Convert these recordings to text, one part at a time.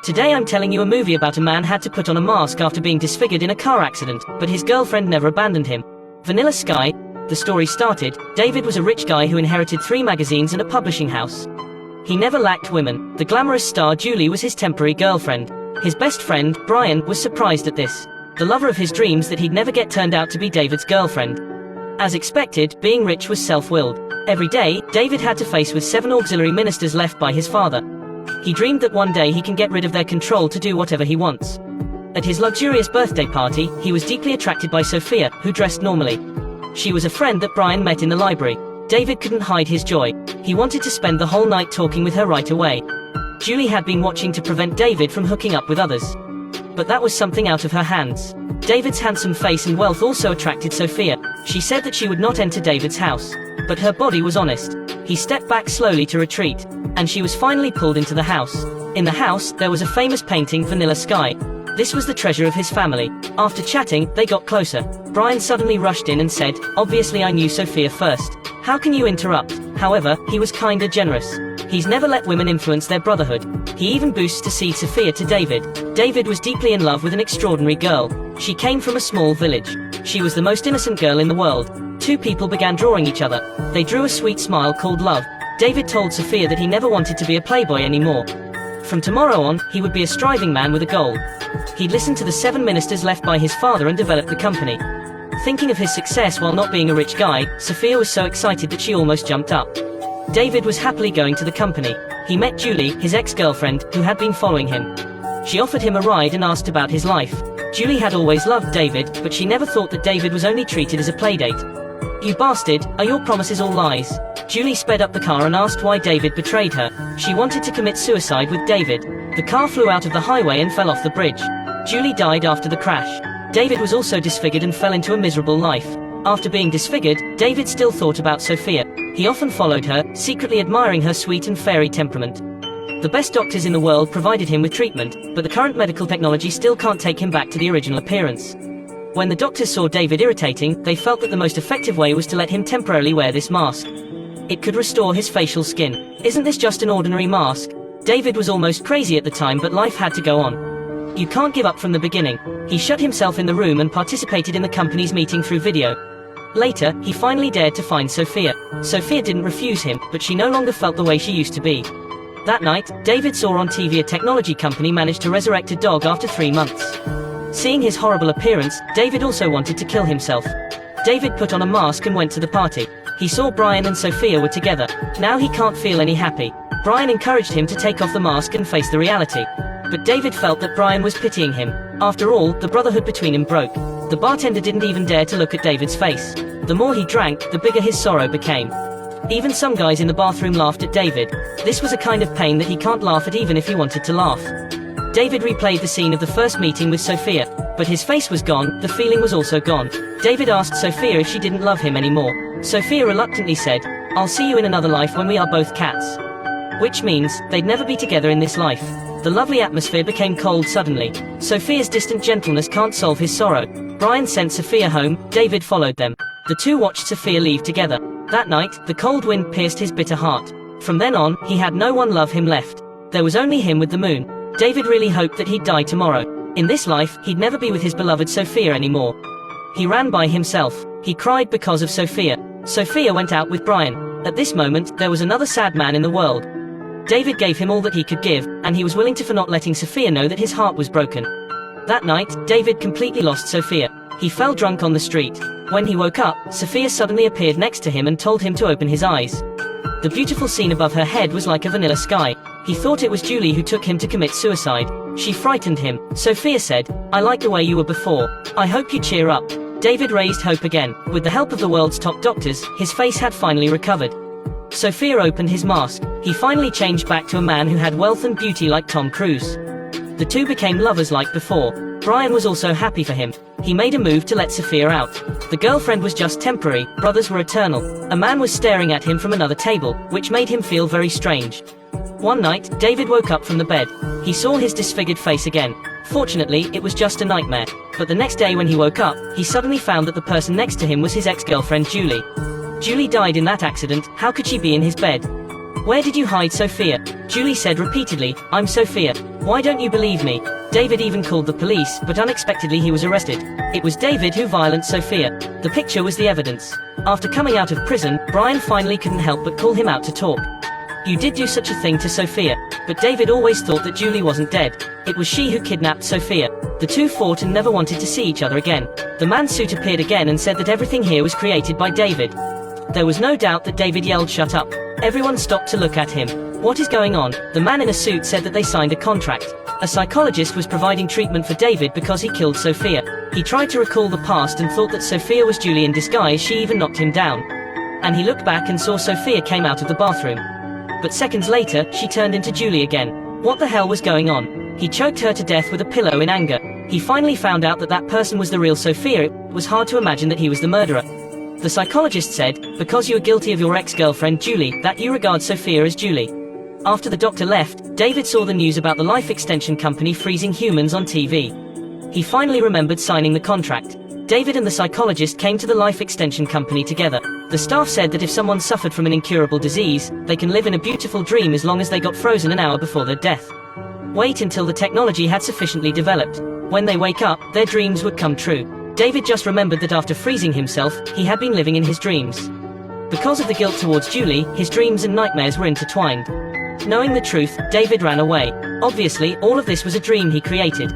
Today I'm telling you a movie about a man had to put on a mask after being disfigured in a car accident, but his girlfriend never abandoned him. Vanilla Sky. The story started, David was a rich guy who inherited 3 magazines and a publishing house. He never lacked women. The glamorous star Julie was his temporary girlfriend. His best friend, Brian, was surprised at this. The lover of his dreams that he'd never get turned out to be David's girlfriend. As expected, being rich was self-willed. Every day, David had to face with 7 auxiliary ministers left by his father. He dreamed that one day he can get rid of their control to do whatever he wants. At his luxurious birthday party, he was deeply attracted by Sophia, who dressed normally. She was a friend that Brian met in the library. David couldn't hide his joy. He wanted to spend the whole night talking with her right away. Julie had been watching to prevent David from hooking up with others. But that was something out of her hands. David's handsome face and wealth also attracted Sophia. She said that she would not enter David's house. But her body was honest. He stepped back slowly to retreat. And she was finally pulled into the house. In the house, there was a famous painting, Vanilla Sky. This was the treasure of his family. After chatting, they got closer. Brian suddenly rushed in and said, "Obviously I knew Sophia first. How can you interrupt?" However, he was kinda generous. He's never let women influence their brotherhood. He even boosts to see Sophia to David. David was deeply in love with an extraordinary girl. She came from a small village. She was the most innocent girl in the world. 2 people began drawing each other. They drew a sweet smile called love. David told Sophia that he never wanted to be a playboy anymore. From tomorrow on, he would be a striving man with a goal. He'd listen to the 7 ministers left by his father and develop the company. Thinking of his success while not being a rich guy, Sophia was so excited that she almost jumped up. David was happily going to the company. He met Julie, his ex-girlfriend, who had been following him. She offered him a ride and asked about his life. Julie had always loved David, but she never thought that David was only treated as a playdate. "You bastard, are your promises all lies?" Julie sped up the car and asked why David betrayed her. She wanted to commit suicide with David. The car flew out of the highway and fell off the bridge. Julie died after the crash. David was also disfigured and fell into a miserable life. After being disfigured, David still thought about Sophia. He often followed her, secretly admiring her sweet and fairy temperament. The best doctors in the world provided him with treatment, but the current medical technology still can't take him back to the original appearance. When the doctors saw David irritating, they felt that the most effective way was to let him temporarily wear this mask. It could restore his facial skin. "Isn't this just an ordinary mask?" David was almost crazy at the time, but life had to go on. You can't give up from the beginning. He shut himself in the room and participated in the company's meeting through video. Later, he finally dared to find Sophia. Sophia didn't refuse him, but she no longer felt the way she used to be. That night, David saw on TV a technology company managed to resurrect a dog after 3 months. Seeing his horrible appearance, David also wanted to kill himself. David put on a mask and went to the party. He saw Brian and Sophia were together. Now he can't feel any happy. Brian encouraged him to take off the mask and face the reality. But David felt that Brian was pitying him. After all, the brotherhood between them broke. The bartender didn't even dare to look at David's face. The more he drank, the bigger his sorrow became. Even some guys in the bathroom laughed at David. This was a kind of pain that he can't laugh at even if he wanted to laugh. David replayed the scene of the first meeting with Sophia, but his face was gone, the feeling was also gone. David asked Sophia if she didn't love him anymore. Sophia reluctantly said, "I'll see you in another life when we are both cats." Which means, they'd never be together in this life. The lovely atmosphere became cold suddenly. Sophia's distant gentleness can't solve his sorrow. Brian sent Sophia home, David followed them. The 2 watched Sophia leave together. That night, the cold wind pierced his bitter heart. From then on, he had no one love him left. There was only him with the moon. David really hoped that he'd die tomorrow. In this life, he'd never be with his beloved Sophia anymore. He ran by himself. He cried because of Sophia. Sophia went out with Brian. At this moment, there was another sad man in the world. David gave him all that he could give, and he was willing to for not letting Sophia know that his heart was broken. That night, David completely lost Sophia. He fell drunk on the street. When he woke up, Sophia suddenly appeared next to him and told him to open his eyes. The beautiful scene above her head was like a vanilla sky. He thought it was Julie who took him to commit suicide. She frightened him. Sophia said, "I like the way you were before. I hope you cheer up." David raised hope again. With the help of the world's top doctors, his face had finally recovered. Sophia opened his mask. He finally changed back to a man who had wealth and beauty like Tom Cruise. The 2 became lovers like before. Brian was also happy for him. He made a move to let Sophia out. The girlfriend was just temporary, brothers were eternal. A man was staring at him from another table, which made him feel very strange. One night, David woke up from the bed. He saw his disfigured face again. Fortunately, it was just a nightmare. But the next day when he woke up, he suddenly found that the person next to him was his ex-girlfriend Julie. Julie died in that accident. How could she be in his bed? "Where did you hide Sophia?" Julie said repeatedly, "I'm Sophia." Why don't you believe me? David even called the police, but unexpectedly he was arrested. It was David who violented Sophia. The picture was the evidence. After coming out of prison, Brian finally couldn't help but call him out to talk. You did do such a thing to Sophia. But David always thought that Julie wasn't dead. It was she who kidnapped Sophia. The two fought and never wanted to see each other again. The man's suit appeared again and said that everything here was created by David. There was no doubt that David yelled, "Shut up." Everyone stopped to look at him. What is going on? The man in a suit said that they signed a contract. A psychologist was providing treatment for David because he killed Sophia. He tried to recall the past and thought that Sophia was Julie in disguise. She even knocked him down. And he looked back and saw Sophia came out of the bathroom. But seconds later, she turned into Julie again. What the hell was going on? He choked her to death with a pillow in anger. He finally found out that that person was the real Sophia. It was hard to imagine that he was the murderer. The psychologist said, because you are guilty of your ex-girlfriend Julie, that you regard Sophia as Julie. After the doctor left, David saw the news about the life extension company freezing humans on TV. He finally remembered signing the contract. David and the psychologist came to the life extension company together. The staff said that if someone suffered from an incurable disease, they can live in a beautiful dream as long as they got frozen an hour before their death. Wait until the technology had sufficiently developed. When they wake up, their dreams would come true. David just remembered that after freezing himself, he had been living in his dreams. Because of the guilt towards Julie, his dreams and nightmares were intertwined. Knowing the truth, David ran away. Obviously, all of this was a dream he created.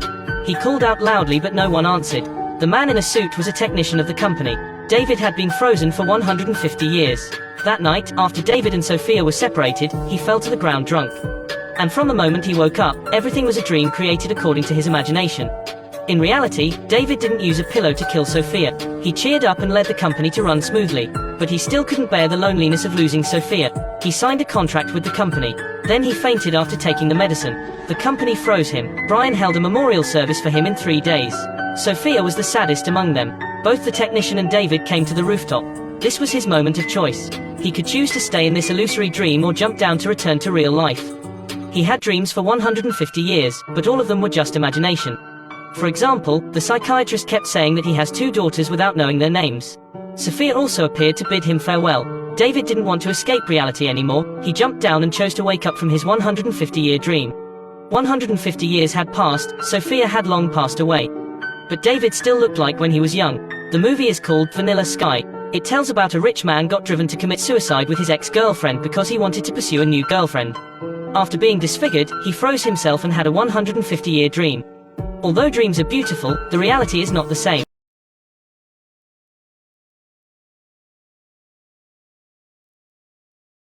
He called out loudly but no one answered. The man in a suit was a technician of the company. David had been frozen for 150 years. That night, after David and Sophia were separated, he fell to the ground drunk. And from the moment he woke up, everything was a dream created according to his imagination. In reality, David didn't use a pillow to kill Sophia. He cheered up and led the company to run smoothly. But he still couldn't bear the loneliness of losing Sophia. He signed a contract with the company. Then he fainted after taking the medicine. The company froze him. Brian held a memorial service for him in 3 days. Sophia was the saddest among them. Both the technician and David came to the rooftop. This was his moment of choice. He could choose to stay in this illusory dream or jump down to return to real life. He had dreams for 150 years, but all of them were just imagination. For example, the psychiatrist kept saying that he has 2 daughters without knowing their names. Sophia also appeared to bid him farewell. David didn't want to escape reality anymore. He jumped down and chose to wake up from his 150-year dream. 150 years had passed, Sophia had long passed away. But David still looked like when he was young. The movie is called Vanilla Sky. It tells about a rich man got driven to commit suicide with his ex-girlfriend because he wanted to pursue a new girlfriend. After being disfigured, he froze himself and had a 150-year dream. Although dreams are beautiful, the reality is not the same.